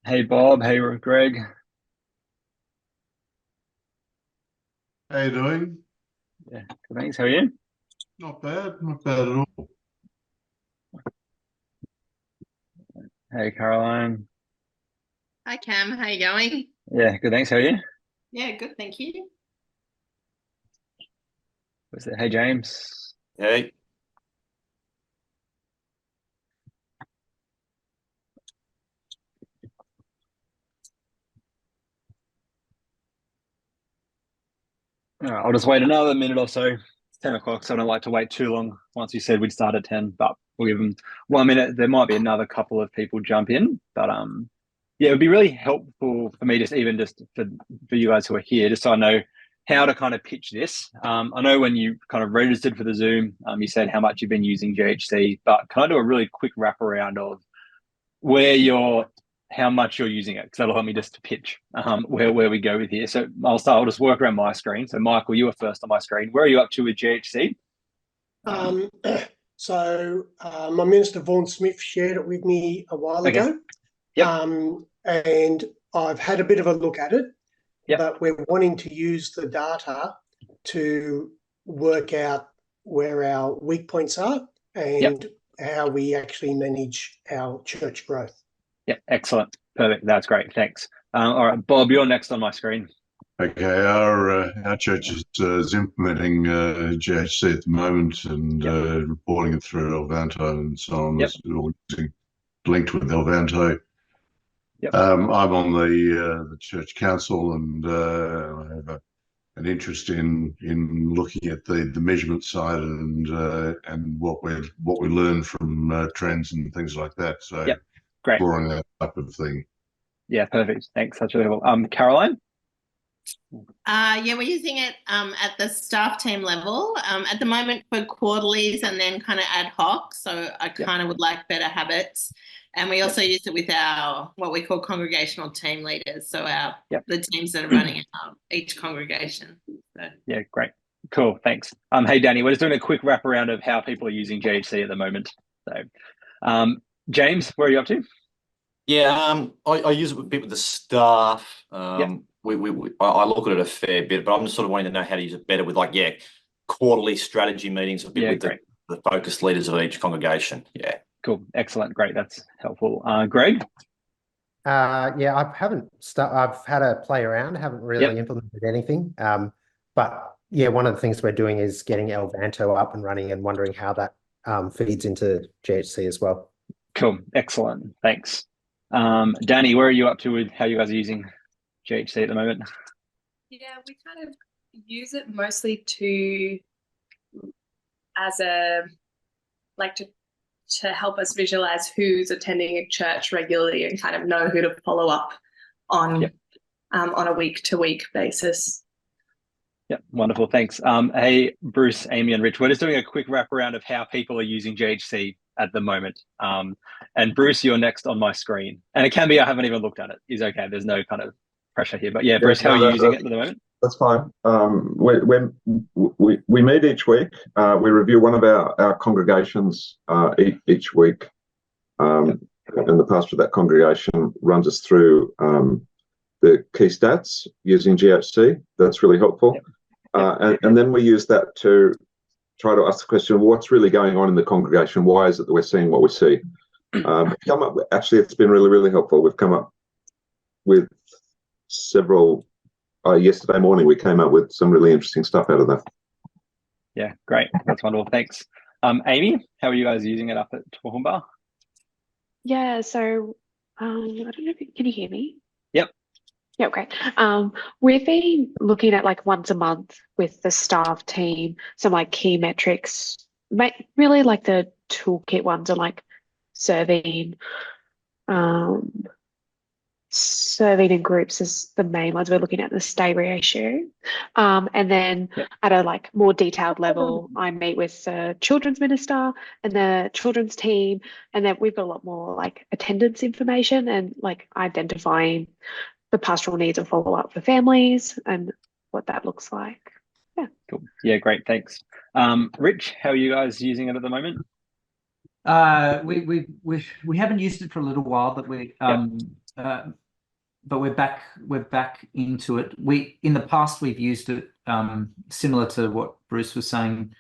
Hey Bob, hey Greg. How you doing? Yeah, good thanks. How are you? Not bad at all. Hey Caroline. Hi Cam, how you going? Yeah, good thanks. How are you? Yeah, good, thank you. What's it? Hey James. Hey, All right, I'll just wait another minute or so. It's 10 o'clock, so I don't like to wait too long. Once we said we'd start at 10, but we'll give them 1 minute. There might be another couple of people jump in, but yeah, it would be really helpful for me just for you guys who are here, just so I know how to kind of pitch this. I know when you kind of registered for the Zoom, you said how much you've been using GHC, but can I do a really quick wraparound of where you're how much you're using it, because that'll help me just to pitch where we go with here. So I'll just work around my screen. So Michael, you were first on my screen. Where are you up to with GHC? Um, my Minister Vaughan Smith shared it with me a while Okay. ago, Yep. and I've had a bit of a look at it, Yep. but we're wanting to use the data to work out where our weak points are and how we actually manage our church growth. Yeah, excellent. Perfect. That's great. Thanks. All right, Bob, you're next on my screen. Okay, our church is implementing GHC at the moment and reporting it through Elvanto and so on. Yep. It's all linked with Elvanto. Yep. I'm on the church council and I have an interest in looking at the measurement side and what we learn from trends and things like that. So Yep. Great. exploring that type of thing. Yeah, perfect. Thanks. That's really helpful. Caroline? Yeah, we're using it at the staff team level at the moment for quarterlies and then kind of ad hoc. So I kind of would like better habits. And we also use it with our what we call congregational team leaders. So the teams that are running each congregation. So. Yeah, great. Cool. Thanks. Hey Danny, we're just doing a quick wraparound of how people are using GHC at the moment. So James, where are you up to? yeah, I use it with people, the staff. Yep. I look at it a fair bit, but I'm just sort of wanting to know how to use it better with quarterly strategy meetings with the focus leaders of each congregation. Yeah. Cool. Excellent. Great. That's helpful. Greg? Yeah, I've had a play around, haven't really implemented anything. But yeah, one of the things we're doing is getting Elvanto up and running and wondering how that feeds into GHC as well. Cool. Excellent. Thanks. Danny, where are you up to with how you guys are using GHC at the moment? Yeah, we kind of use it mostly as a like to help us visualize who's attending a church regularly and kind of know who to follow up on a week-to-week basis. Yeah, wonderful. Thanks. Hey, Bruce, Amy, and Rich, we're just doing a quick wraparound of how people are using GHC at the moment. And Bruce, you're next on my screen. And it can be I haven't even looked at it. Is okay. There's no kind of pressure here. But yeah, Bruce, how are you using it at the moment? That's fine. We meet each week. We review one of our congregations each week. And the pastor of that congregation runs us through the key stats using GHC. That's really helpful. And then we use that to try to ask the question, what's really going on in the congregation? Why is it that we're seeing what we see? Actually, it's been really, really helpful. We've come up with several. Yesterday morning, we came up with some really interesting stuff out of that. Yeah, great. That's wonderful. Thanks. Amy, how are you guys using it up at Toowoomba? Yeah, so I don't know can you hear me? Yep. Yeah, great. We've been looking at like once a month with the staff team, some like key metrics, really like the toolkit ones are like serving in groups is the main ones. We're looking at the stay ratio. And then at a like more detailed level, I meet with the children's minister and the children's team, and then we've got a lot more like attendance information and like identifying the pastoral needs and follow up for families and what that looks like. Yeah. Cool. Yeah, great. Thanks. Rich, how are you guys using it at the moment? We haven't used it for a little while, but but we're back into it. In the past we've used it similar to what Bruce was saying.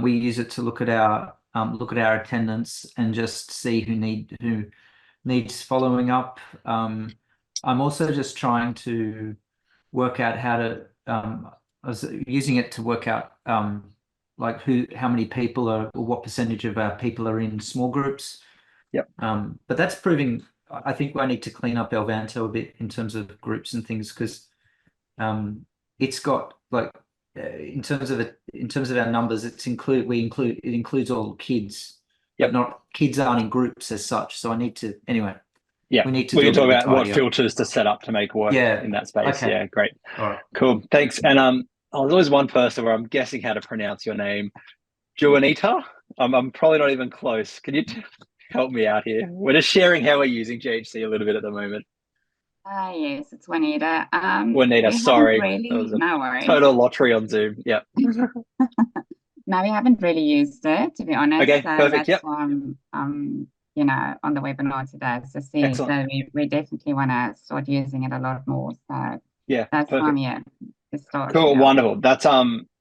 We use it to look at our attendance and just see who needs following up. I'm also just trying to work out how to. I was using it to work out like how many people are, or what percentage of our people are in small groups. Yep. But that's proving. I think I need to clean up Elvanto a bit in terms of groups and things, because it's got like in terms of our numbers, it includes all kids. Yep. Not kids aren't in groups as such. So I need to anyway. Yeah, we need to. We can talk about what tidy up. filters to set up to make work in that space. Okay. Yeah, great. All right. Cool. Thanks. And there's always one person where I'm guessing how to pronounce your name. Juanita? I'm probably not even close. Can you help me out here? We're just sharing how we're using GHC a little bit at the moment. Yes, it's Juanita. Juanita, sorry. Really, that was a no worries. total lottery on Zoom. Yep. No, we haven't really used it, to be honest. Okay, so perfect. That's Yep. why I'm on the webinar today. So Excellent. we definitely want to start using it a lot more. So yeah, that's perfect. why I'm here to start. Cool, wonderful. That's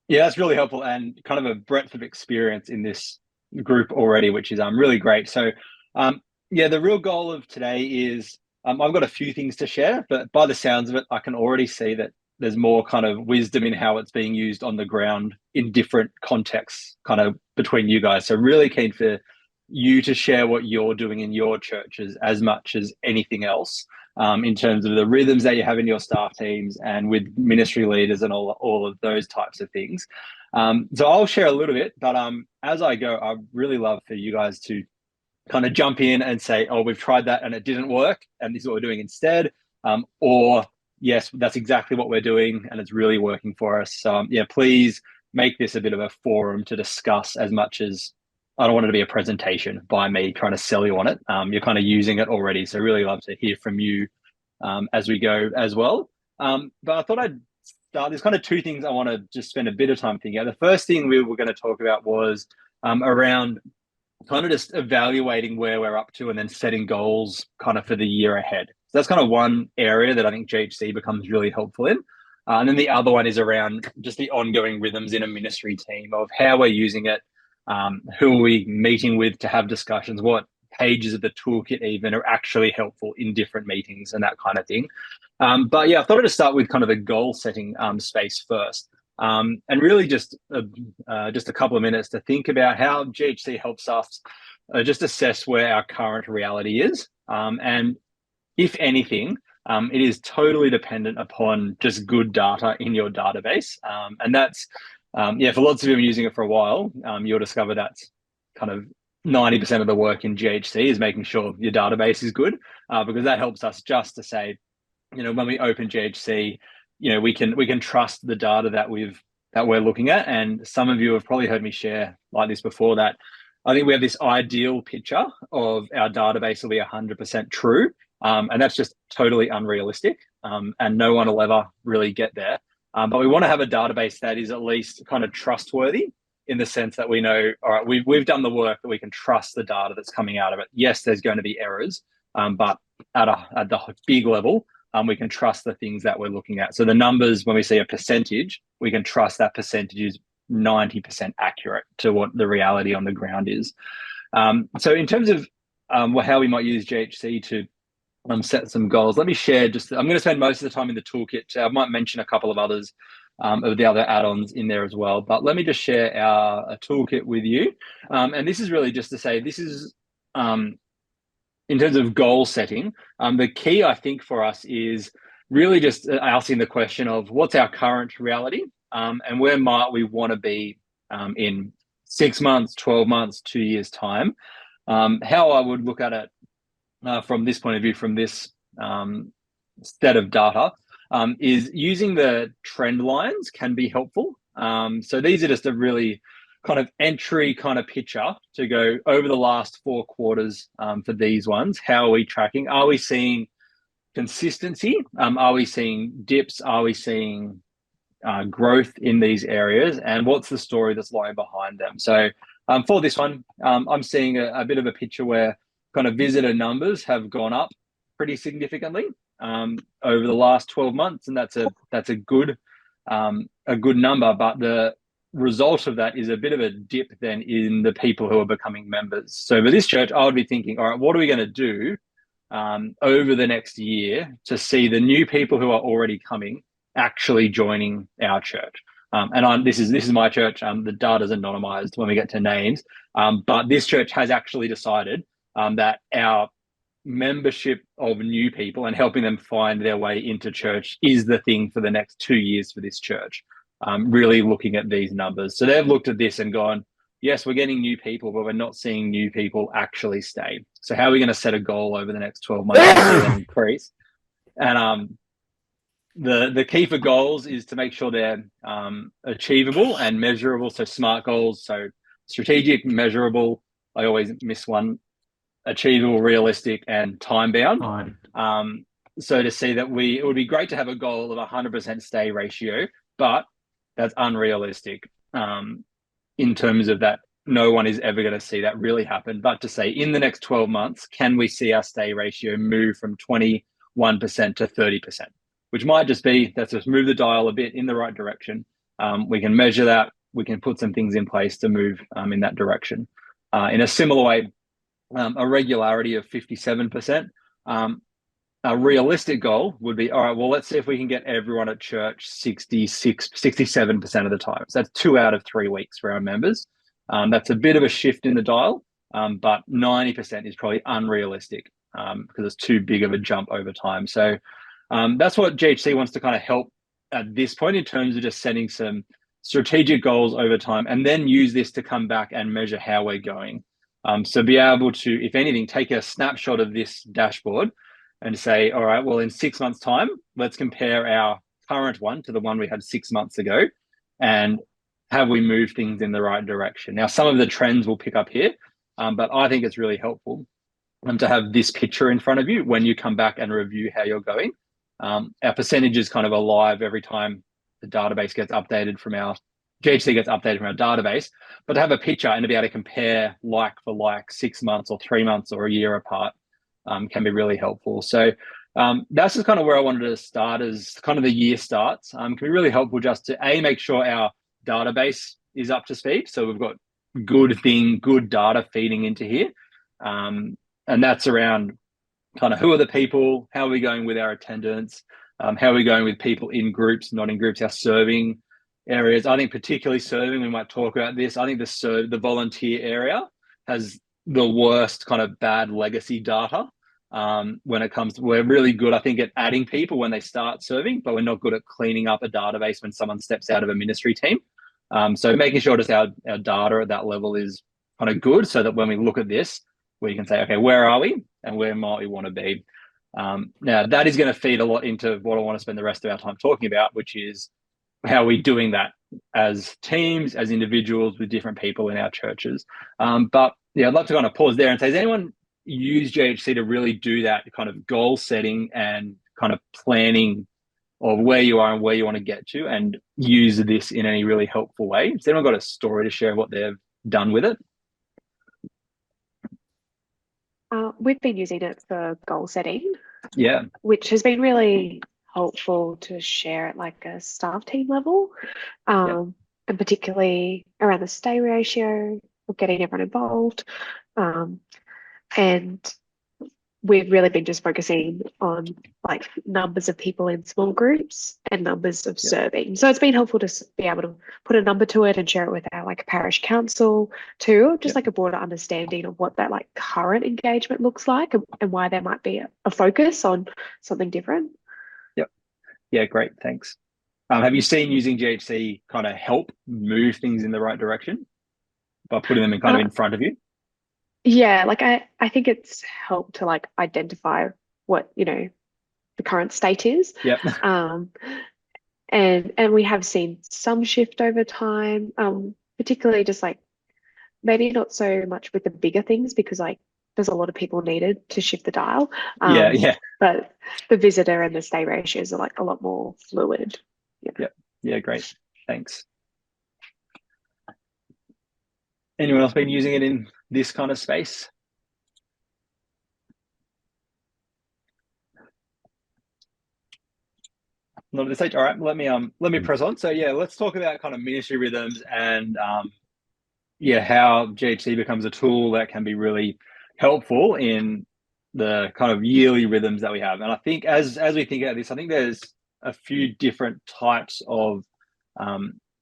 that's really helpful and kind of a breadth of experience in this group already, which is really great. So the real goal of today is I've got a few things to share, but by the sounds of it, I can already see that there's more kind of wisdom in how it's being used on the ground in different contexts kind of between you guys. So really keen for you to share what you're doing in your churches as much as anything else, in terms of the rhythms that you have in your staff teams and with ministry leaders and all of those types of things. So I'll share a little bit, but as I go, I really love for you guys to kind of jump in and say, oh, we've tried that and it didn't work, and this is what we're doing instead. Or yes, that's exactly what we're doing and it's really working for us. So please make this a bit of a forum to discuss, as much as I don't want it to be a presentation by me trying to sell you on it. You're kind of using it already. So really love to hear from you as we go as well. But I thought I'd start. There's kind of two things I want to just spend a bit of time thinking about. The first thing we were going to talk about was around kind of just evaluating where we're up to and then setting goals kind of for the year ahead. So that's kind of one area that I think GHC becomes really helpful in. And then the other one is around just the ongoing rhythms in a ministry team of how we're using it, who are we meeting with to have discussions, what pages of the toolkit even are actually helpful in different meetings and that kind of thing. But I thought I'd just start with kind of the goal setting space first. And really just a couple of minutes to think about how GHC helps us just assess where our current reality is. And if anything, it is totally dependent upon just good data in your database. And that's, for lots of you using it for a while, you'll discover that's kind of 90% of the work in GHC is making sure your database is good, because that helps us just to say, when we open GHC, we can trust the data that we're looking at. And some of you have probably heard me share like this before, that I think we have this ideal picture of our database will be 100% true. And that's just totally unrealistic. And no one will ever really get there. But we want to have a database that is at least kind of trustworthy, in the sense that we know, all right, we've done the work, that we can trust the data that's coming out of it. Yes, there's going to be errors, but at the big level, we can trust the things that we're looking at. So the numbers, when we see a percentage, we can trust that percentage is 90% accurate to what the reality on the ground is. So in terms of how we might use GHC to set some goals, let me share I'm going to spend most of the time in the toolkit. I might mention a couple of others of the other add-ons in there as well, but let me just share a toolkit with you. And this is really just to say, this is in terms of goal setting, the key, I think, for us is really just asking the question of what's our current reality, and where might we want to be in 6 months, 12 months, 2 years' time. How I would look at it from this point of view, from this set of data, is using the trend lines can be helpful. So these are just a really kind of entry kind of picture to go over the last 4 quarters for these ones. How are we tracking? Are we seeing consistency? Are we seeing dips? Are we seeing growth in these areas? And what's the story that's lying behind them? So for this one, I'm seeing a bit of a picture where kind of visitor numbers have gone up pretty significantly over the last 12 months, and that's a good number. But the result of that is a bit of a dip then in the people who are becoming members. So for this church, I would be thinking, all right, what are we going to do over the next year to see the new people who are already coming actually joining our church? This is my church. The data's anonymized when we get to names, but this church has actually decided that our membership of new people and helping them find their way into church is the thing for the next 2 years for this church. Really looking at these numbers. So they've looked at this and gone, yes, we're getting new people, but we're not seeing new people actually stay. So how are we going to set a goal over the next 12 months to see them increase? And the key for goals is to make sure they're achievable and measurable. So SMART goals, so strategic, measurable. I always miss one. Achievable, realistic, and time bound. So to see that it would be great to have a goal of 100% stay ratio, but that's unrealistic in terms of that. No one is ever going to see that really happen. But to say in the next 12 months, can we see our stay ratio move from 21% to 30%, which might just be, let's just move the dial a bit in the right direction. We can measure that. We can put some things in place to move in that direction. In a similar way, a regularity of 57%. A realistic goal would be, all right, well, let's see if we can get everyone at church 67% of the time. So that's 2 out of 3 weeks for our members. That's a bit of a shift in the dial, but 90% is probably unrealistic because it's too big of a jump over time. So that's what GHC wants to kind of help at this point in terms of just setting some strategic goals over time and then use this to come back and measure how we're going. So be able to, if anything, take a snapshot of this dashboard and say, all right, well, in 6 months' time, let's compare our current one to the one we had 6 months ago. And have we moved things in the right direction? Now, some of the trends will pick up here, but I think it's really helpful to have this picture in front of you when you come back and review how you're going. Our percentage is kind of alive every time the database gets updated from our GHC gets updated from our database, but to have a picture and to be able to compare like for like 6 months or 3 months or a year apart can be really helpful. So that's just kind of where I wanted to start as kind of the year starts. Can be really helpful just to make sure our database is up to speed. So we've got good data feeding into here. And that's around kind of who are the people, how are we going with our attendance, how are we going with people in groups, not in groups, our serving areas. I think particularly serving, we might talk about this. I think the volunteer area has the worst kind of bad legacy data when it comes to, we're really good, I think, at adding people when they start serving, but we're not good at cleaning up a database when someone steps out of a ministry team. So making sure just our data at that level is kind of good so that when we look at this, we can say, okay, where are we and where might we want to be? Now, that is going to feed a lot into what I want to spend the rest of our time talking about, which is how are we doing that as teams, as individuals with different people in our churches. But yeah, I'd love to kind of pause there and say, has anyone used GHC to really do that kind of goal setting and kind of planning of where you are and where you want to get to and use this in any really helpful way? Has anyone got a story to share what they've done with it? We've been using it for goal setting, which has been really helpful to share at like a staff team level, and particularly around the stay ratio of getting everyone involved. And we've really been just focusing on like numbers of people in small groups and numbers of serving. So it's been helpful to be able to put a number to it and share it with our like parish council too, just like a broader understanding of what that like current engagement looks like and why there might be a focus on something different. Yeah, great. Thanks. Have you seen using GHC kind of help move things in the right direction by putting them in kind of in front of you? Yeah, like I think it's helped to like identify what, the current state is. And we have seen some shift over time, particularly just like maybe not so much with the bigger things because like there's a lot of people needed to shift the dial. But the visitor and the stay ratios are like a lot more fluid. Yeah, great. Thanks. Anyone else been using it in this kind of space? not at this stage. All right, let me press on. So yeah, let's talk about kind of ministry rhythms and how GHC becomes a tool that can be really helpful in the kind of yearly rhythms that we have. And I think as we think about this, I think there's a few different types of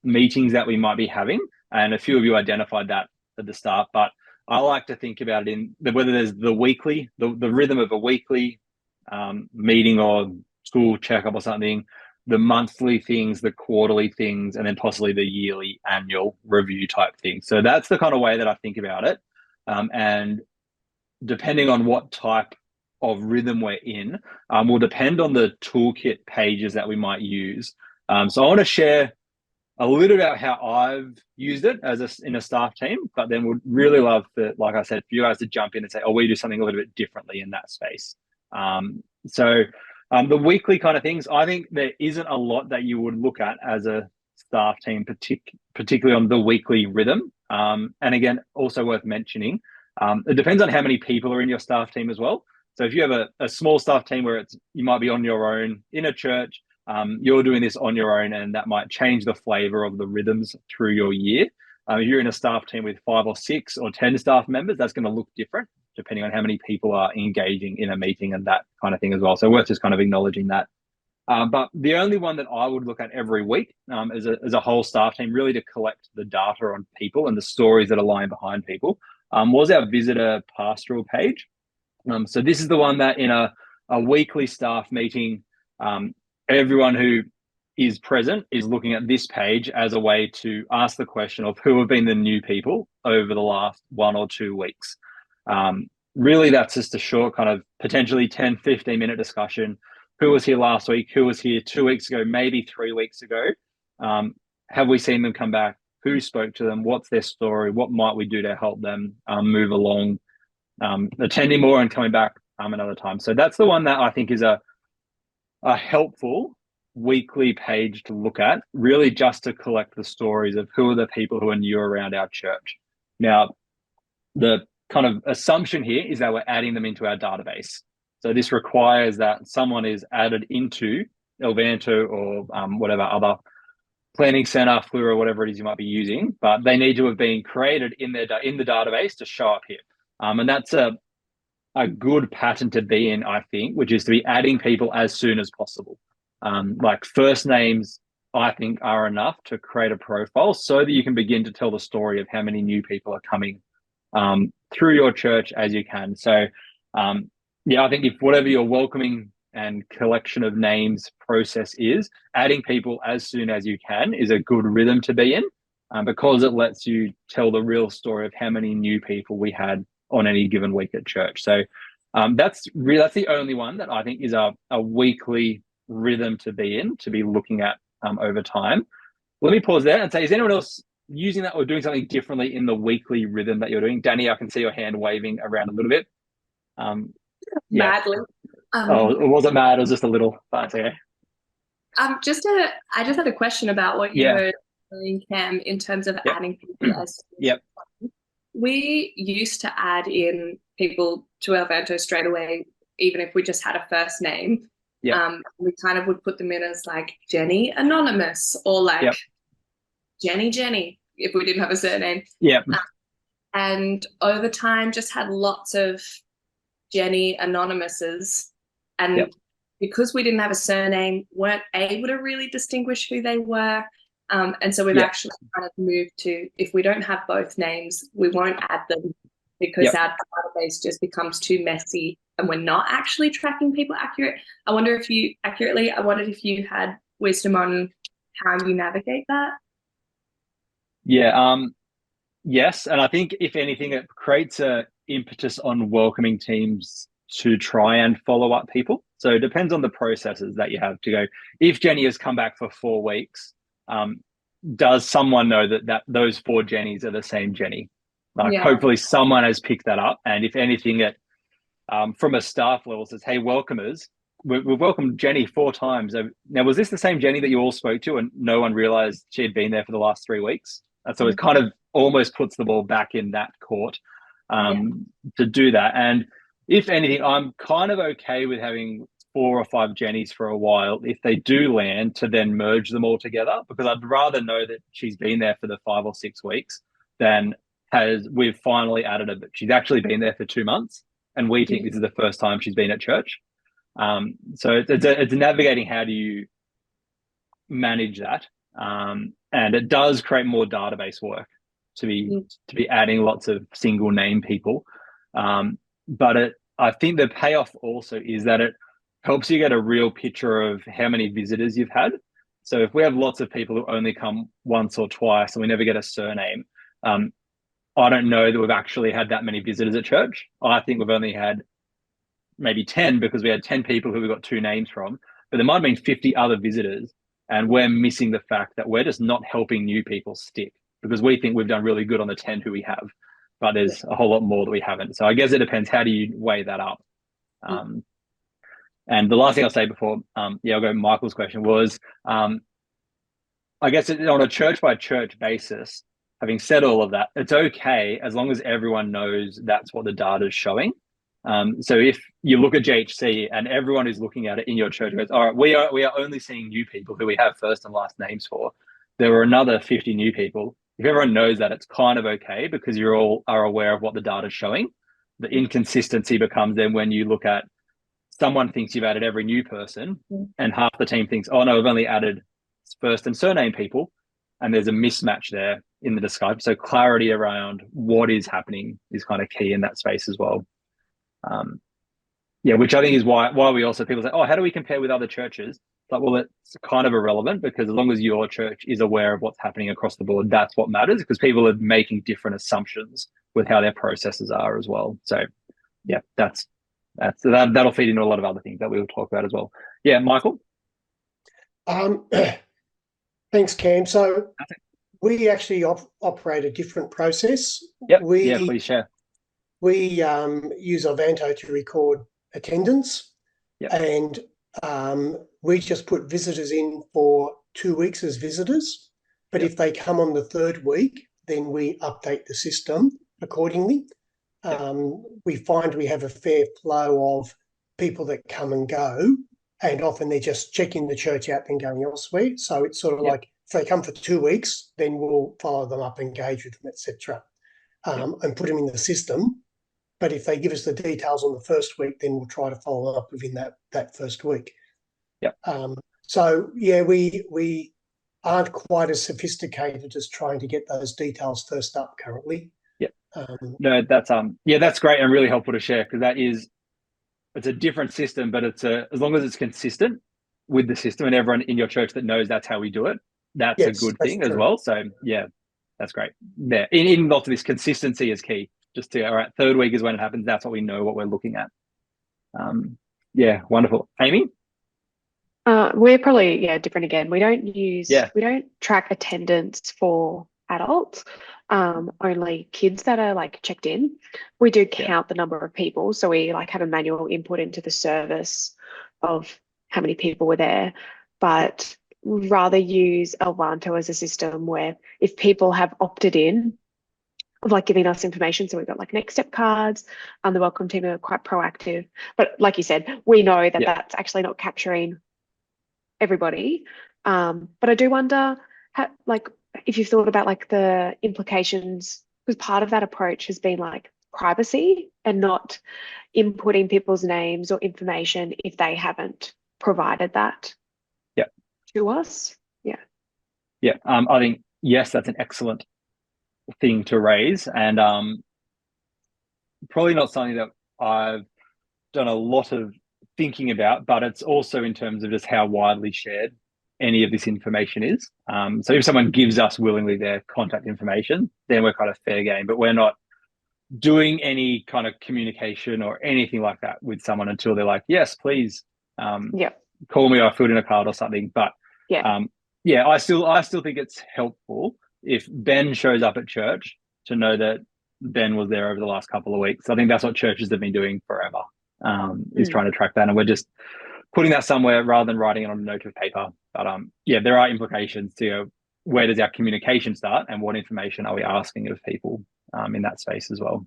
meetings that we might be having, and a few of you identified that at the start. But I like to think about it in whether there's the weekly, the rhythm of a weekly meeting or school checkup or something, the monthly things, the quarterly things, and then possibly the yearly annual review type thing. So that's the kind of way that I think about it. And depending on what type of rhythm we're in, will depend on the toolkit pages that we might use. So I want to share a little about how I've used it in a staff team, but then would really love for, like I said, for you guys to jump in and say, oh, we do something a little bit differently in that space. The weekly kind of things, I think there isn't a lot that you would look at as a staff team, particularly on the weekly rhythm. And again, also worth mentioning, it depends on how many people are in your staff team as well. So if you have a small staff team where you might be on your own in a church, you're doing this on your own, and that might change the flavor of the rhythms through your year. If you're in a staff team with 5 or 6 or 10 staff members, that's going to look different depending on how many people are engaging in a meeting and that kind of thing as well. So worth just kind of acknowledging that. But the only one that I would look at every week as a whole staff team, really to collect the data on people and the stories that are lying behind people, was our visitor pastoral page. So this is the one that in a weekly staff meeting, everyone who is present is looking at this page as a way to ask the question of who have been the new people over the last 1 or 2 weeks. Really, that's just a short kind of potentially 10, 15-minute discussion. Who was here last week? Who was here 2 weeks ago? Maybe 3 weeks ago? Have we seen them come back? Who spoke to them? What's their story? What might we do to help them move along, attending more and coming back another time? So that's the one that I think is a helpful weekly page to look at, really just to collect the stories of who are the people who are new around our church. Now, the kind of assumption here is that we're adding them into our database. So this requires that someone is added into Elvanto or whatever other planning center, Flu, or whatever it is you might be using, but they need to have been created in the database to show up here. And that's a good pattern to be in, I think, which is to be adding people as soon as possible. Like first names, I think, are enough to create a profile so that you can begin to tell the story of how many new people are coming through your church as you can. So, I think if whatever your welcoming and collection of names process is, adding people as soon as you can is a good rhythm to be in, because it lets you tell the real story of how many new people we had on any given week at church. So that's the only one that I think is a weekly rhythm to be in, to be looking at over time. Let me pause there and say, is anyone else using that or doing something differently in the weekly rhythm that you're doing? Danny, I can see your hand waving around a little bit. Madly. It wasn't mad, it was just a little, but it's okay. I just had a question about what you were doing, Cam, in terms of adding people as we used to add in people to Elvanto straight away, even if we just had a first name. We kind of would put them in as like Jenny Anonymous or like Jenny, if we didn't have a surname. And over time just had lots of Jenny Anonymouses. And because we didn't have a surname, weren't able to really distinguish who they were. And so we've actually kind of moved to, if we don't have both names, we won't add them because our database just becomes too messy and we're not actually tracking people I wondered if you had wisdom on how you navigate that. Yes. And I think if anything, it creates a impetus on welcoming teams to try and follow up people. So it depends on the processes that you have to go. If Jenny has come back for 4 weeks, does someone know that those 4 Jennies are the same Jenny? Hopefully someone has picked that up. And if anything, that from a staff level says, hey, welcomers, we've welcomed Jenny 4 times. Now, was this the same Jenny that you all spoke to and no one realized she had been there for the last 3 weeks? And so it kind of almost puts the ball back in that court to do that. And if anything, I'm kind of okay with having 4 or 5 Jennies for a while, if they do land, to then merge them all together, because I'd rather know that she's been there for the 5 or 6 weeks than we've finally added her, but she's actually been there for 2 months and we think this is the first time she's been at church. So it's navigating how do you manage that, and it does create more database work to be adding lots of single name people, but I think the payoff also is that it helps you get a real picture of how many visitors you've had. So if we have lots of people who only come once or twice and we never get a surname, I don't know that we've actually had that many visitors at church. I think we've only had maybe 10 because we had 10 people who we got 2 names from, but there might have been 50 other visitors, and we're missing the fact that we're just not helping new people stick because we think we've done really good on the 10 who we have, but there's a whole lot more that we haven't. So I guess it depends, how do you weigh that up? And the last thing I'll say before, I'll go Michael's question was, I guess on a church by church basis, having said all of that, it's okay as long as everyone knows that's what the data is showing. So if you look at GHC and everyone who's looking at it in your church goes, all right, we are only seeing new people who we have first and last names for. There were another 50 new people. If everyone knows that, it's kind of okay because you all are aware of what the data is showing. The inconsistency becomes then when you look at someone thinks you've added every new person and half the team thinks, oh no, we've only added first and surname people, and there's a mismatch there in the discussion. So clarity around what is happening is kind of key in that space as well. Which I think is why we also, people say, oh, how do we compare with other churches? Like, well, it's kind of irrelevant because as long as your church is aware of what's happening across the board, that's what matters, because people are making different assumptions with how their processes are as well. So yeah, that'll feed into a lot of other things that we will talk about as well. Yeah, Michael? Thanks, Cam. So we actually operate a different process. Yep. Please share. We use Alvanto to record attendance, and we just put visitors in for 2 weeks as visitors. But if they come on the 3rd week, then we update the system accordingly. We find we have a fair flow of people that come and go, and often they're just checking the church out and going elsewhere. So it's sort of like if they come for 2 weeks, then we'll follow them up, engage with them, etc., and put them in the system. But if they give us the details on the 1st week, then we'll try to follow up within that 1st week. So yeah, we aren't quite as sophisticated as trying to get those details first up currently. No, that's great and really helpful to share, because it's a different system, but as long as it's consistent with the system and everyone in your church that knows that's how we do it, that's a good thing as well. So yeah, that's great. There, in lots of this, consistency is key. Just to, all right, 3rd week is when it happens. That's what we know, what we're looking at. Yeah, wonderful. Amy? We're probably different again. We don't track attendance for adults, only kids that are like checked in. We do count the number of people, so we like have a manual input into the service of how many people were there, but rather use Alvanto as a system where if people have opted in, of like giving us information. So we've got like next step cards, the welcome team are quite proactive. But like you said, we know that that's actually not capturing everybody. But I do wonder if you've thought about like the implications, because part of that approach has been like privacy and not inputting people's names or information if they haven't provided that to us. I think yes, that's an excellent thing to raise, and probably not something that I've done a lot of thinking about, but it's also in terms of just how widely shared any of this information is. So if someone gives us willingly their contact information, then we're kind of fair game, but we're not doing any kind of communication or anything like that with someone until they're like, yes, please call me or fill in a card or something. But I still think it's helpful if Ben shows up at church to know that Ben was there over the last couple of weeks. I think that's what churches have been doing forever, is trying to track that. And we're just putting that somewhere rather than writing it on a note of paper. But there are implications to where does our communication start and what information are we asking of people in that space as well.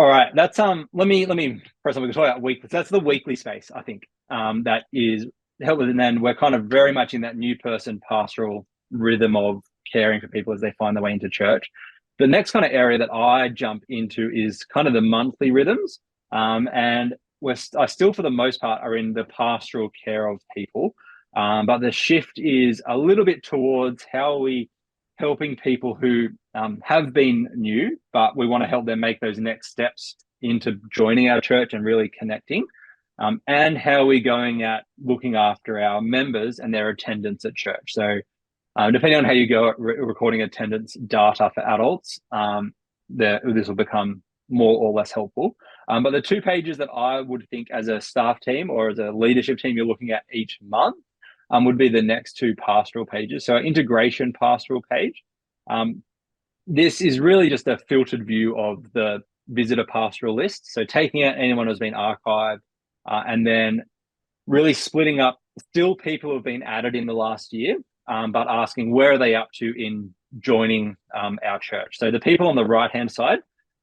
All right, that's let me first we can talk about weekly. So that's the weekly space, I think. That is help with, and then we're kind of very much in that new person pastoral rhythm of caring for people as they find their way into church. The next kind of area that I jump into is kind of the monthly rhythms. And I still, for the most part, are in the pastoral care of people. But the shift is a little bit towards how are we helping people who have been new, but we want to help them make those next steps into joining our church and really connecting. And how are we going at looking after our members and their attendance at church? So depending on how you go at recording attendance data for adults, this will become more or less helpful. But the 2 pages that I would think as a staff team or as a leadership team you're looking at each month would be the next 2 pastoral pages. So our integration pastoral page. This is really just a filtered view of the visitor pastoral list. So taking out anyone who's been archived and then really splitting up still people who have been added in the last year, but asking where are they up to in joining our church. So the people on the right-hand side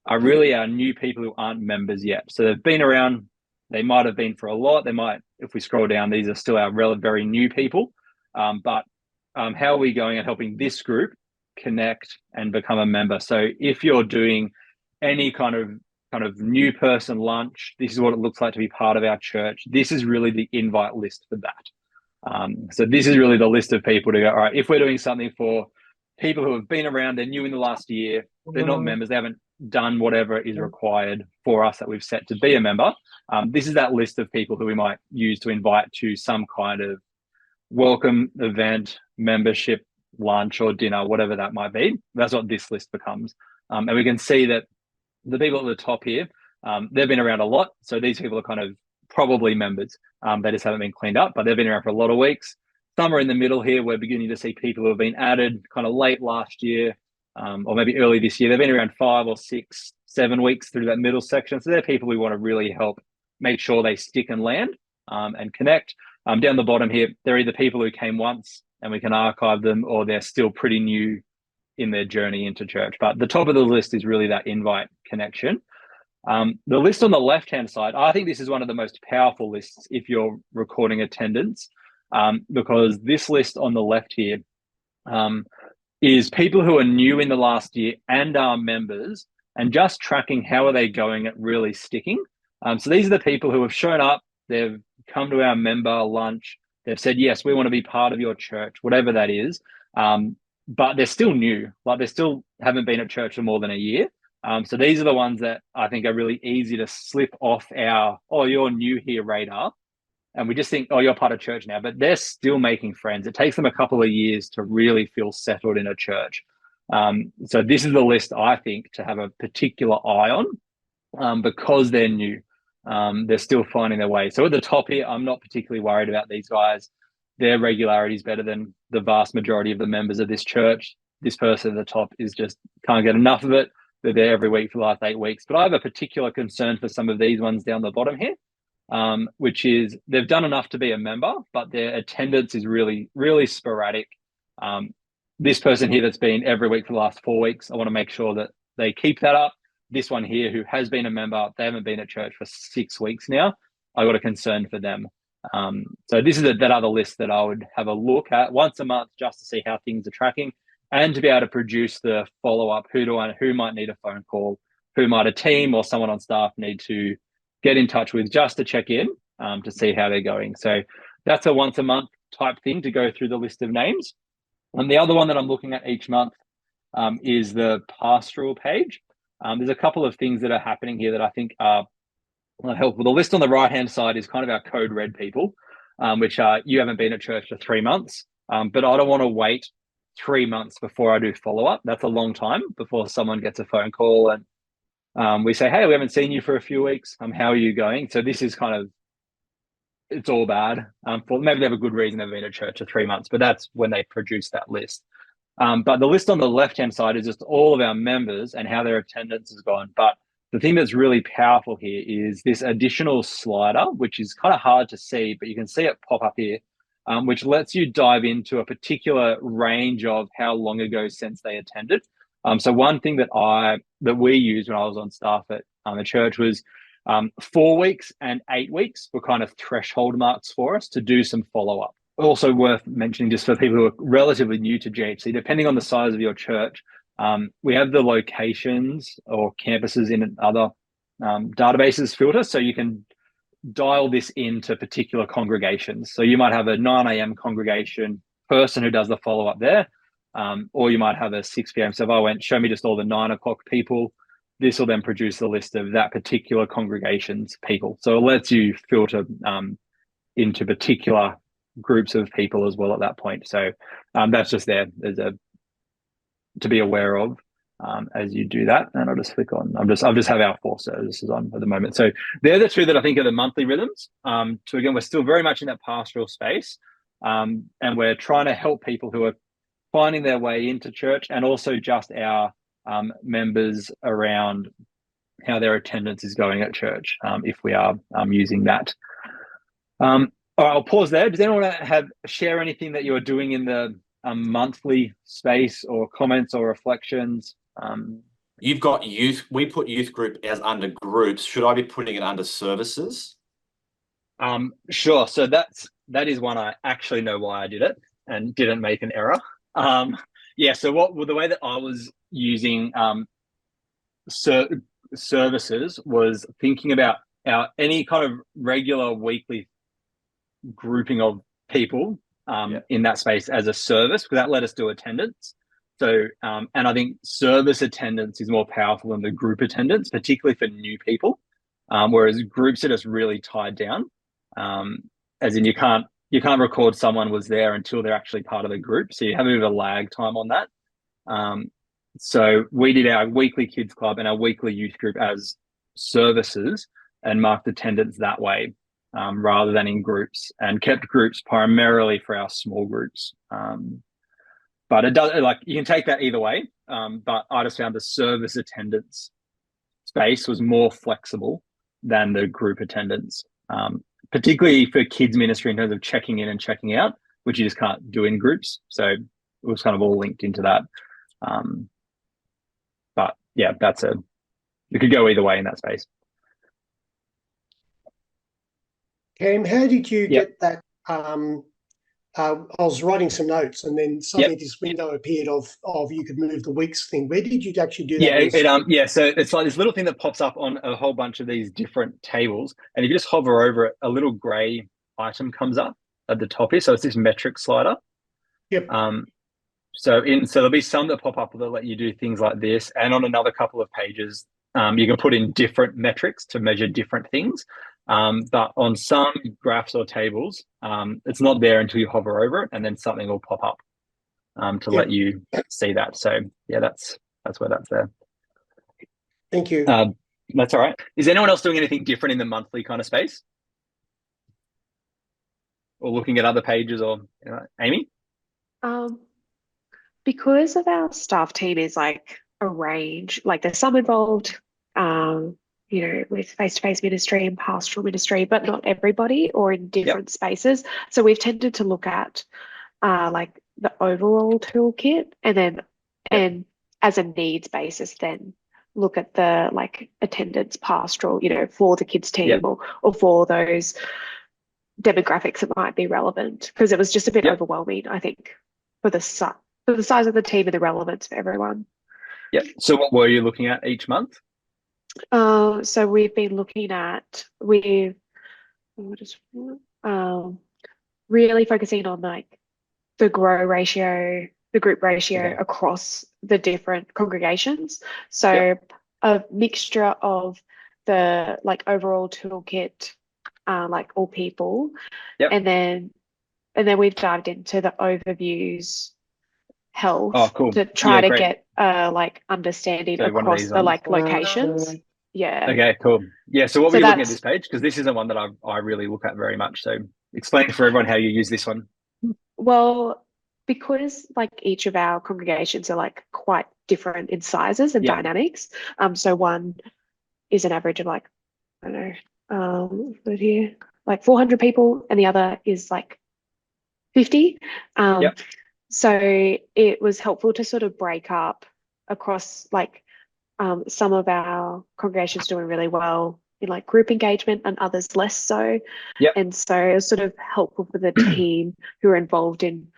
are really our new people who aren't members yet. So they've been around, they might have been for a lot. They might, if we scroll down, these are still our very new people. But how are we going at helping this group connect and become a member? So if you're doing any kind of new person lunch, this is what it looks like to be part of our church. This is really the invite list for that. So this is really the list of people to go, all right, if we're doing something for people who have been around, they're new in the last year, they're not members, they haven't done whatever is required for us that we've set to be a member. This is that list of people who we might use to invite to some kind of welcome event, membership, lunch or dinner, whatever that might be. That's what this list becomes. And we can see that the people at the top here, they've been around a lot. So these people are kind of probably members. They just haven't been cleaned up, but they've been around for a lot of weeks. Some are in the middle here. We're beginning to see people who have been added kind of late last year or maybe early this year. They've been around 5 or 6, 7 weeks through that middle section. So they're people we want to really help make sure they stick and land and connect. Down the bottom here, they're either people who came once and we can archive them, or they're still pretty new in their journey into church. But the top of the list is really that invite connection. The list on the left-hand side, I think this is one of the most powerful lists if you're recording attendance, because this list on the left here is people who are new in the last year and are members, and just tracking how are they going at really sticking. So these are the people who have shown up, they've come to our member lunch, they've said, yes, we want to be part of your church, whatever that is. But they're still new, like they still haven't been at church for more than a year. So these are the ones that I think are really easy to slip off our, oh, you're new here radar. And we just think, oh, you're part of church now, but they're still making friends. It takes them a couple of years to really feel settled in a church. So this is the list, I think, to have a particular eye on because they're new. They're still finding their way. So at the top here, I'm not particularly worried about these guys. Their regularity is better than the vast majority of the members of this church. This person at the top is just can't get enough of it. They're there every week for the last 8 weeks. But I have a particular concern for some of these ones down the bottom here, which is they've done enough to be a member, but their attendance is really, really sporadic. This person here that's been every week for the last 4 weeks, I want to make sure that they keep that up. This one here who has been a member, they haven't been at church for 6 weeks now. I got a concern for them. So this is that other list that I would have a look at once a month just to see how things are tracking and to be able to produce the follow-up. Who might need a phone call, who might a team or someone on staff need to get in touch with just to check in to see how they're going. So that's a once a month type thing to go through the list of names. And the other one that I'm looking at each month is the pastoral page. There's a couple of things that are happening here that I think are helpful. The list on the right-hand side is kind of our code red people, which are you haven't been at church for 3 months, but I don't want to wait 3 months before I do follow-up. That's a long time before someone gets a phone call and we say, hey, we haven't seen you for a few weeks. How are you going? So this is kind of, it's all bad. Maybe they have a good reason they've been at church for 3 months, but that's when they produce that list. But the list on the left-hand side is just all of our members and how their attendance has gone. But the thing that's really powerful here is this additional slider, which is kind of hard to see, but you can see it pop up here, which lets you dive into a particular range of how long ago since they attended. So one thing that I that we used when I was on staff at the church was 4 weeks and 8 weeks were kind of threshold marks for us to do some follow-up. Also worth mentioning, just for people who are relatively new to GHC, depending on the size of your church, we have the locations or campuses in other databases filter, so you can dial this into particular congregations. So you might have a 9 a.m. congregation person who does the follow-up there, or you might have a 6 p.m. So if I went, show me just all the 9 o'clock people, this will then produce the list of that particular congregation's people. So it lets you filter into particular groups of people as well at that point. So that's just there as a to be aware of as you do that. And I'll just click on. I've just have our 4 services on at the moment. So they're the 2 that I think are the monthly rhythms. So again, we're still very much in that pastoral space, and we're trying to help people who are finding their way into church, and also just our members around how their attendance is going at church, if we are using that. All right, I'll pause there. Does anyone share anything that you're doing in the monthly space, or comments or reflections? You've got youth. We put youth group as under groups. Should I be putting it under services? Sure. So that is one I actually know why I did it and didn't make an error. Yeah. So the way that I was using services was thinking about any kind of regular weekly grouping of people in that space as a service, because that let us do attendance. So, and I think service attendance is more powerful than the group attendance, particularly for new people, whereas groups are just really tied down, as in you can't record someone was there until they're actually part of the group. So you have a bit of a lag time on that. So we did our weekly kids club and our weekly youth group as services and marked attendance that way, rather than in groups, and kept groups primarily for our small groups. But it does, like, you can take that either way. But I just found the service attendance space was more flexible than the group attendance, particularly for kids ministry in terms of checking in and checking out, which you just can't do in groups. So it was kind of all linked into that. But yeah, you could go either way in that space. Cam, how did you get that? I was writing some notes, and then suddenly this window appeared of you could move the weeks thing. Where did you actually do that? So it's like this little thing that pops up on a whole bunch of these different tables, and if you just hover over it, a little grey item comes up at the top here. So it's this metric slider. Yep. So there'll be some that pop up that let you do things like this, and on another couple of pages, you can put in different metrics to measure different things. But on some graphs or tables, it's not there until you hover over it, and then something will pop up to let you see that. So yeah, that's where that's there. Thank you. That's all right. Is anyone else doing anything different in the monthly kind of space, or looking at other pages, or Amy? Because of our staff team is like a range, like there's some involved, with face-to-face ministry and pastoral ministry, but not everybody, or in different spaces. So we've tended to look at like the overall toolkit, and as a needs basis, then look at the like attendance pastoral, for the kids team or for those demographics that might be relevant, because it was just a bit overwhelming, I think, for the size of the team and the relevance for everyone. Yeah. So what were you looking at each month? So we've been looking at really focusing on like the group ratio across the different congregations. So a mixture of the like overall toolkit, like all people, and then we've dived into the overviews health to try to get like understanding across the like locations. Okay, cool. Yeah, so what were you looking at this page? Because this isn't one that I really look at very much. So explain for everyone how you use this one. Well, because like each of our congregations are like quite different in sizes and dynamics. So one is an average of like, I don't know, here, like 400 people, and the other is like 50. So it was helpful to sort of break up across like some of our congregations doing really well in like group engagement and others less so. Yep. And so it was sort of helpful for the team who are involved in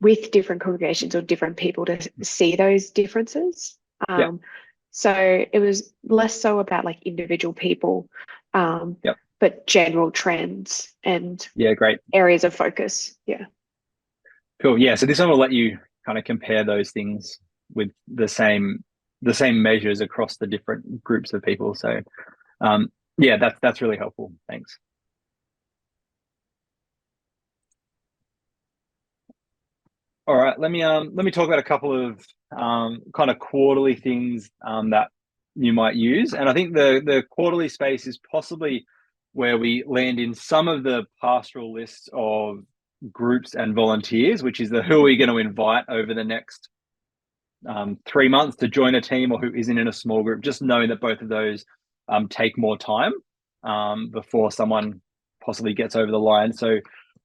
with different congregations or different people to see those differences. Yep. So it was less so about like individual people, Yep. but general trends and great. areas of focus. Yeah. Cool. Yeah. So this one will let you kind of compare those things with the same measures across the different groups of people. So yeah, that's really helpful. Thanks. All right, let me talk about a couple of kind of quarterly things that you might use, and I think the quarterly space is possibly where we land in some of the pastoral lists of groups and volunteers, which is the who are we going to invite over the next 3 months to join a team, or who isn't in a small group. Just knowing that both of those take more time before someone possibly gets over the line. So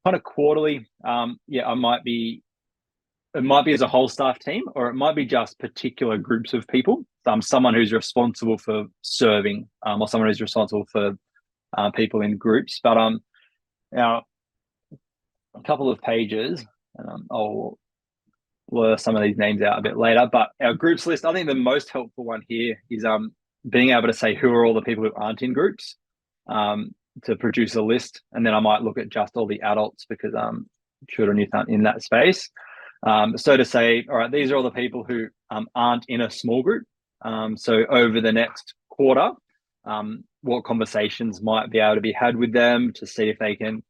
kind of quarterly, it might be as a whole staff team, or it might be just particular groups of people. Someone who's responsible for serving, or someone who's responsible for people in groups. But now a couple of pages, and I'll blur some of these names out a bit later. But our groups list, I think the most helpful one here is being able to say who are all the people who aren't in groups, to produce a list, and then I might look at just all the adults because children youth aren't in that space. So to say, all right, these are all the people who aren't in a small group. So over the next quarter, what conversations might be able to be had with them to see if they can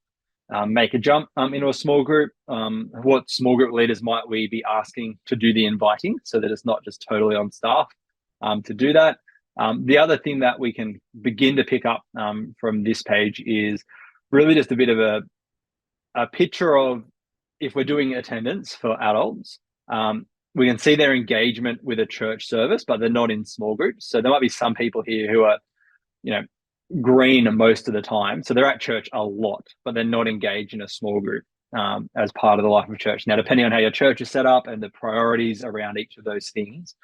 make a jump into a small group. What small group leaders might we be asking to do the inviting so that it's not just totally on staff to do that. The other thing that we can begin to pick up from this page is really just a bit of a picture of, if we're doing attendance for adults, we can see their engagement with a church service, but they're not in small groups. So there might be some people here who are, green most of the time. So they're at church a lot, but they're not engaged in a small group as part of the life of church. Now, depending on how your church is set up and the priorities around each of those things,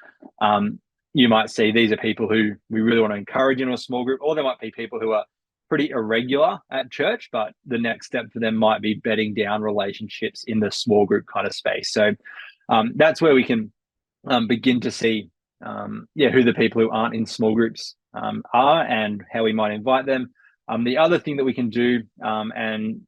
you might see these are people who we really want to encourage into a small group, or there might be people who are pretty irregular at church, but the next step for them might be bedding down relationships in the small group kind of space. So that's where we can begin to see who the people who aren't in small groups are and how we might invite them. The other thing that we can do and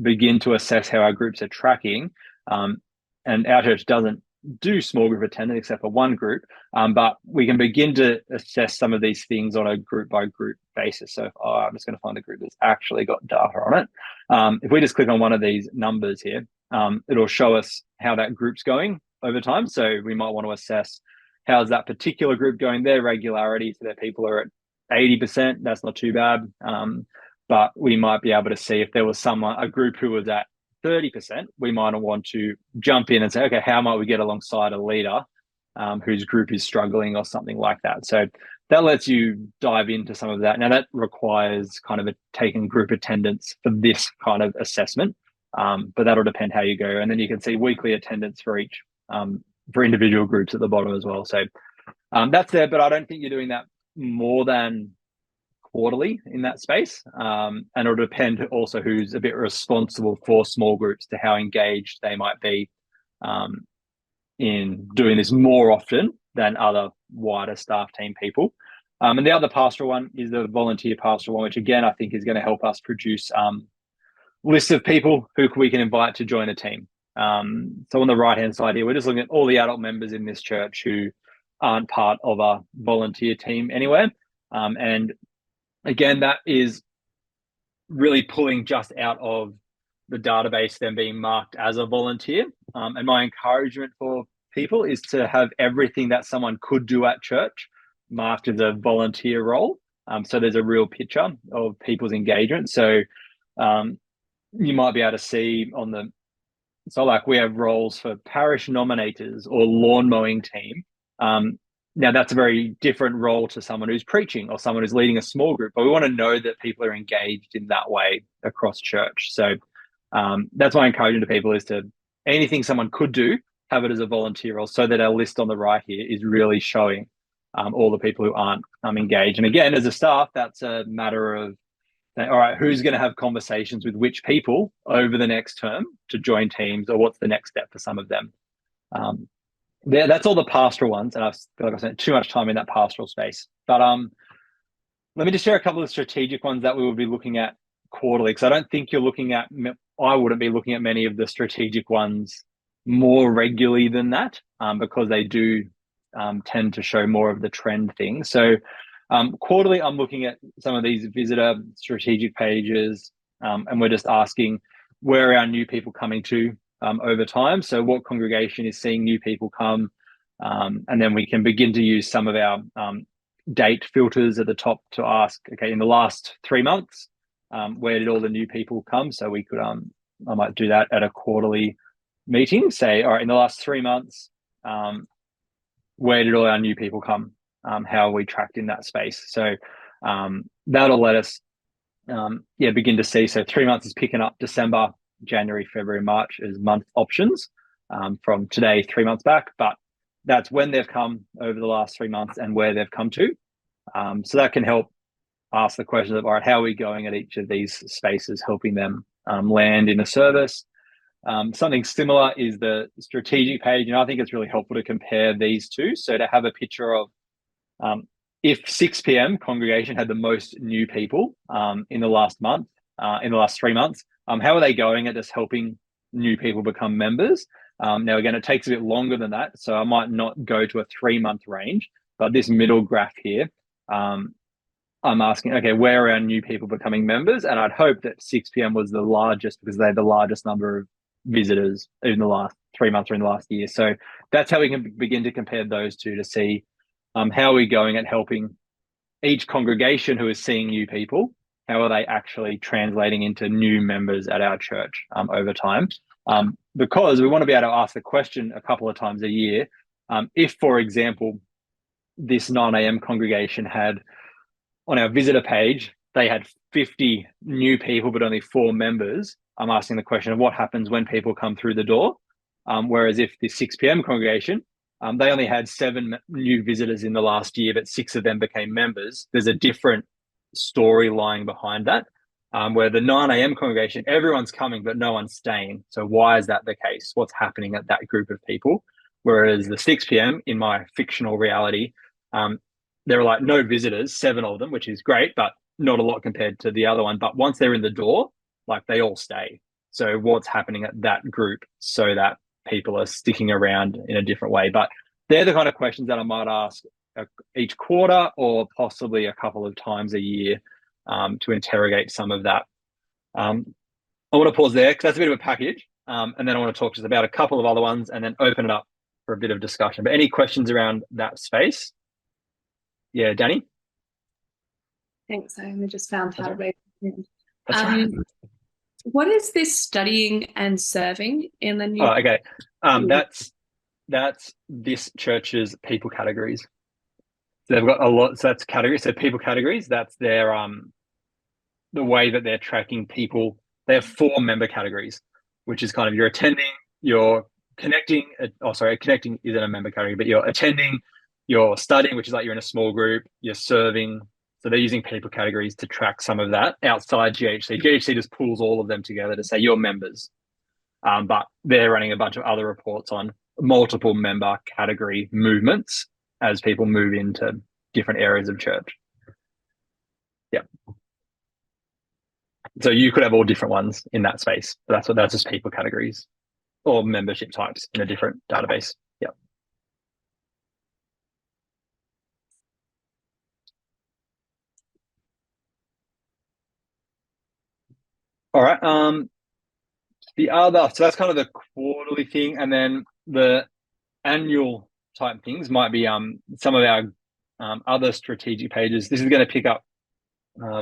begin to assess how our groups are tracking, and our church doesn't do small group attendance except for one group, but we can begin to assess some of these things on a group by group basis. So I'm just going to find a group that's actually got data on it. If we just click on one of these numbers here, it'll show us how that group's going over time. So we might want to assess how's that particular group going, their regularity. So their people are at 80%, that's not too bad. But we might be able to see if there was a group who was at 30%, we might want to jump in and say, okay, how might we get alongside a leader whose group is struggling or something like that. So that lets you dive into some of that. Now that requires kind of taking group attendance for this kind of assessment, but that'll depend how you go. And then you can see weekly attendance for each, for individual groups at the bottom as well. So that's there, but I don't think you're doing that more than quarterly in that space. And it'll depend also who's a bit responsible for small groups to how engaged they might be in doing this more often than other wider staff team people. And the other pastoral one is the volunteer pastoral one, which again, I think is going to help us produce lists of people who we can invite to join a team. So on the right-hand side here, we're just looking at all the adult members in this church who aren't part of a volunteer team anywhere. And again, that is really pulling just out of the database, them being marked as a volunteer. And my encouragement for people is to have everything that someone could do at church marked as a volunteer role. So there's a real picture of people's engagement. So you might be able to see so like we have roles for parish nominators or lawn mowing team. Now that's a very different role to someone who's preaching or someone who's leading a small group, but we want to know that people are engaged in that way across church. So that's my encouragement to people is to anything someone could do, have it as a volunteer role, so that our list on the right here is really showing all the people who aren't engaged. And again, as a staff, that's a matter of saying, all right, who's going to have conversations with which people over the next term to join teams, or what's the next step for some of them. That's all the pastoral ones, and I feel like I spent too much time in that pastoral space. But let me just share a couple of strategic ones that we will be looking at quarterly, because I don't think you're looking at, I wouldn't be looking at many of the strategic ones more regularly than that, because they do tend to show more of the trend things. So quarterly, I'm looking at some of these visitor strategic pages, and we're just asking, where are our new people coming to over time? So what congregation is seeing new people come? And then we can begin to use some of our date filters at the top to ask, okay, in the last 3 months, where did all the new people come? So we could, I might do that at a quarterly meeting, say, all right, in the last 3 months, where did all our new people come? How are we tracked in that space? So that'll let us begin to see. So 3 months is picking up December, January, February, March as month options from today, 3 months back, but that's when they've come over the last 3 months and where they've come to. So that can help ask the question of, all right, how are we going at each of these spaces, helping them land in a service? Something similar is the strategic page, and I think it's really helpful to compare these two. So to have a picture of if 6 p.m. congregation had the most new people in the last month, in the last 3 months, how are they going at just helping new people become members? Now, again, it takes a bit longer than that, so I might not go to a 3-month range, but this middle graph here, I'm asking, okay, where are our new people becoming members? And I'd hope that 6 p.m. was the largest, because they had the largest number of visitors in the last 3 months or in the last year. So that's how we can begin to compare those two to see how are we going at helping each congregation who is seeing new people, how are they actually translating into new members at our church over time? Because we want to be able to ask the question a couple of times a year. If, for example, this 9 a.m. congregation had, on our visitor page, they had 50 new people, but only 4 members, I'm asking the question of what happens when people come through the door. Whereas if the 6 p.m. congregation, they only had 7 new visitors in the last year, but 6 of them became members, there's a different story lying behind that. Where the 9 a.m. congregation, everyone's coming, but no one's staying. So why is that the case? What's happening at that group of people? Whereas the 6 p.m. in my fictional reality, there are like no visitors, 7 of them, which is great, but not a lot compared to the other one. But once they're in the door, like they all stay. So what's happening at that group so that people are sticking around in a different way? But they're the kind of questions that I might ask each quarter, or possibly a couple of times a year, to interrogate some of that. I want to pause there because that's a bit of a package. And then I want to talk just about a couple of other ones and then open it up for a bit of discussion. But any questions around that space? Yeah, Danny? Thanks. I only just found how to raise my hand. That's right. What is this studying and serving in the new? Oh, okay. That's this church's people categories. So they've got a lot. So that's categories. So people categories. That's their the way that they're tracking people. They have 4 member categories, which is kind of you're attending, you're connecting. Connecting isn't a member category, but you're attending, you're studying, which is like you're in a small group, you're serving. So they're using people categories to track some of that outside GHC. GHC just pulls all of them together to say you're members. But they're running a bunch of other reports on multiple member category movements as people move into different areas of church. Yeah. So you could have all different ones in that space. But that's just people categories or membership types in a different database. Yeah. All right. So that's kind of the quarterly thing, and then the annual type things might be some of our other strategic pages. This is going to pick up.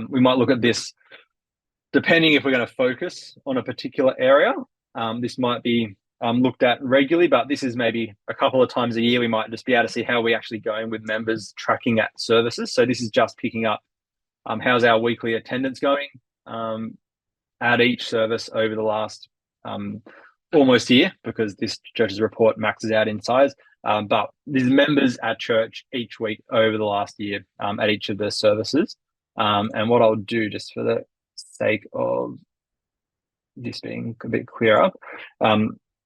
We might look at this depending if we're going to focus on a particular area. This might be looked at regularly, but this is maybe a couple of times a year. We might just be able to see how we're actually going with members tracking at services. So this is just picking up how's our weekly attendance going at each service over the last almost year, because this church's report maxes out in size. But there's members at church each week over the last year at each of the services. And what I'll do, just for the sake of this being a bit clearer,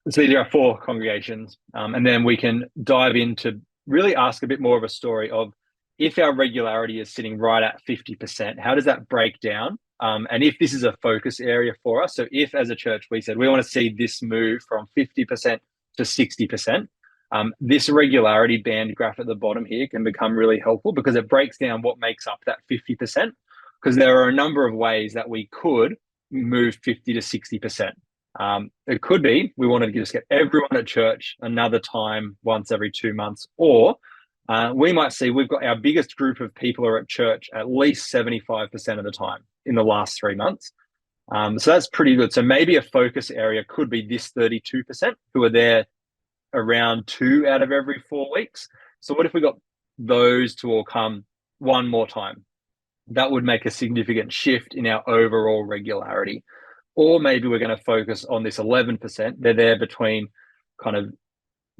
so there are 4 congregations, and then we can dive into really ask a bit more of a story of, if our regularity is sitting right at 50%, how does that break down? And if this is a focus area for us, so if as a church we said we want to see this move from 50% to 60%, this regularity band graph at the bottom here can become really helpful, because it breaks down what makes up that 50%, because there are a number of ways that we could move 50 to 60%. It could be we want to just get everyone at church another time once every 2 months, or we might see we've got our biggest group of people are at church at least 75% of the time in the last 3 months. So that's pretty good. So maybe a focus area could be this 32% who are there around 2 out of every 4 weeks. So what if we got those to all come one more time? That would make a significant shift in our overall regularity. Or maybe we're going to focus on this 11%. They're there between kind of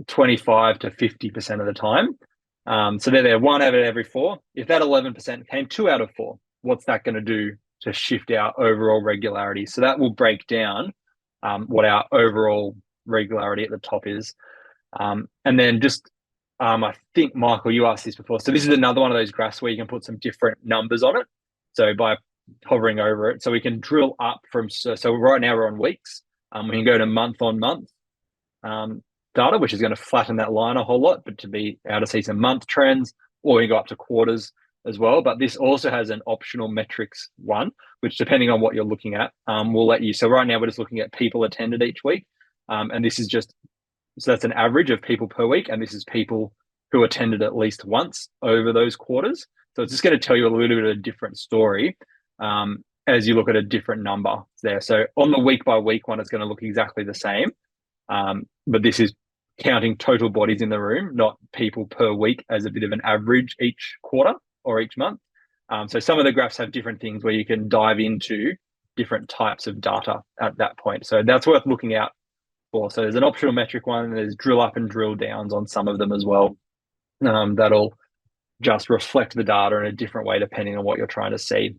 25 to 50% of the time. So they're there 1 out of every 4. If that 11% came 2 out of 4, what's that going to do to shift our overall regularity? So that will break down what our overall regularity at the top is. And then just, I think, Michael, you asked this before. So this is another one of those graphs where you can put some different numbers on it. So by hovering over it, so we can drill up from, so right now we're on weeks. We can go to month on month data, which is going to flatten that line a whole lot, but to be able to see some month trends, or we can go up to quarters as well. But this also has an optional metrics one, which, depending on what you're looking at, will let you. So right now we're just looking at people attended each week. And this is just, so that's an average of people per week. And this is people who attended at least once over those quarters. So it's just going to tell you a little bit of a different story as you look at a different number there. So on the week by week one, it's going to look exactly the same. But this is counting total bodies in the room, not people per week, as a bit of an average each quarter or each month. So some of the graphs have different things where you can dive into different types of data at that point. So that's worth looking out for. So there's an optional metric one, and there's drill up and drill downs on some of them as well. That'll just reflect the data in a different way depending on what you're trying to see.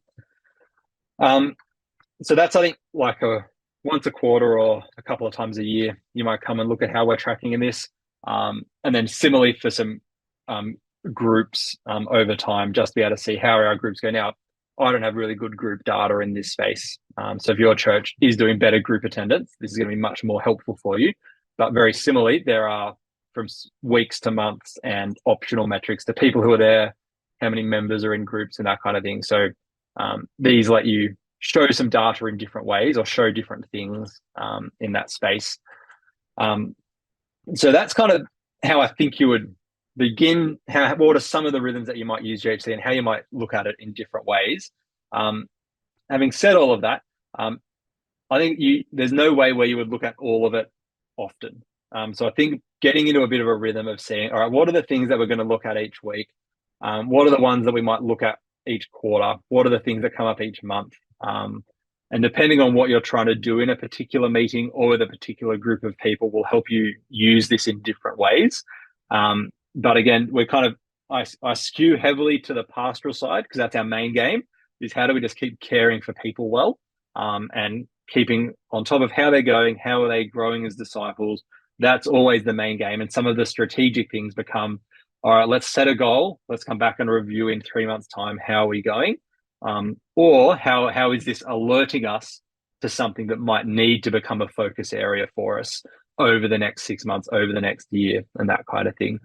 So that's, I think, like a once a quarter or a couple of times a year, you might come and look at how we're tracking in this. And then similarly for some groups over time, just be able to see how our groups go. Now, I don't have really good group data in this space. So if your church is doing better group attendance, this is going to be much more helpful for you. But very similarly, there are from weeks to months and optional metrics to people who are there, how many members are in groups and that kind of thing. So these let you show some data in different ways or show different things in that space. So that's kind of how I think you would begin. What are some of the rhythms that you might use GHC and how you might look at it in different ways? Having said all of that, I think there's no way where you would look at all of it often. So I think getting into a bit of a rhythm of saying, all right, what are the things that we're going to look at each week? What are the ones that we might look at each quarter? What are the things that come up each month? And depending on what you're trying to do in a particular meeting or with a particular group of people will help you use this in different ways. But again, we're kind of, I skew heavily to the pastoral side because that's our main game, is how do we just keep caring for people well and keeping on top of how they're going, how are they growing as disciples. That's always the main game. And some of the strategic things become, all right, let's set a goal. Let's come back and review in 3 months' time. How are we going? Or how is this alerting us to something that might need to become a focus area for us over the next 6 months, over the next year, and that kind of thing.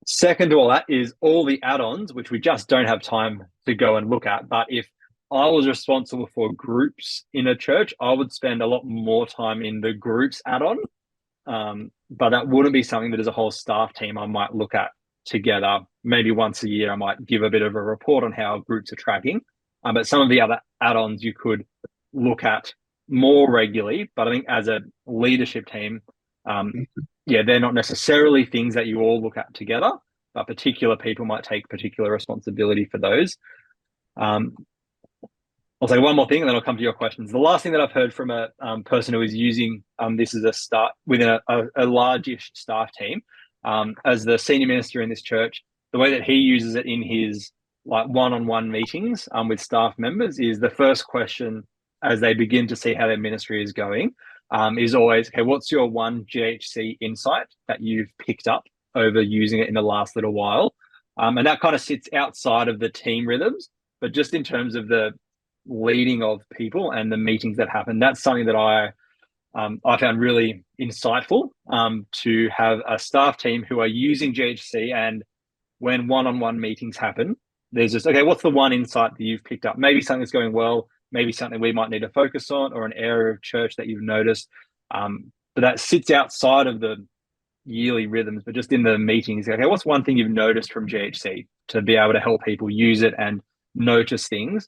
Second to all that is all the add-ons, which we just don't have time to go and look at. But if I was responsible for groups in a church, I would spend a lot more time in the groups add-on. But that wouldn't be something that as a whole staff team I might look at together. Maybe once a year I might give a bit of a report on how groups are tracking. But some of the other add-ons you could look at more regularly. But I think as a leadership team, they're not necessarily things that you all look at together, but particular people might take particular responsibility for those. I'll say one more thing and then I'll come to your questions. The last thing that I've heard from a person who is using this as a start within a large-ish staff team, as the senior minister in this church, the way that he uses it in his like one-on-one meetings with staff members is the first question as they begin to see how their ministry is going is always, okay, what's your one GHC insight that you've picked up over using it in the last little while? And that kind of sits outside of the team rhythms, but just in terms of the leading of people and the meetings that happen, that's something that I found really insightful to have a staff team who are using GHC, and when one-on-one meetings happen, there's just, okay, what's the one insight that you've picked up? Maybe something's going well, maybe something we might need to focus on, or an area of church that you've noticed. But that sits outside of the yearly rhythms, but just in the meetings, okay, what's one thing you've noticed from GHC to be able to help people use it and notice things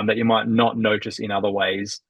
that you might not notice in other ways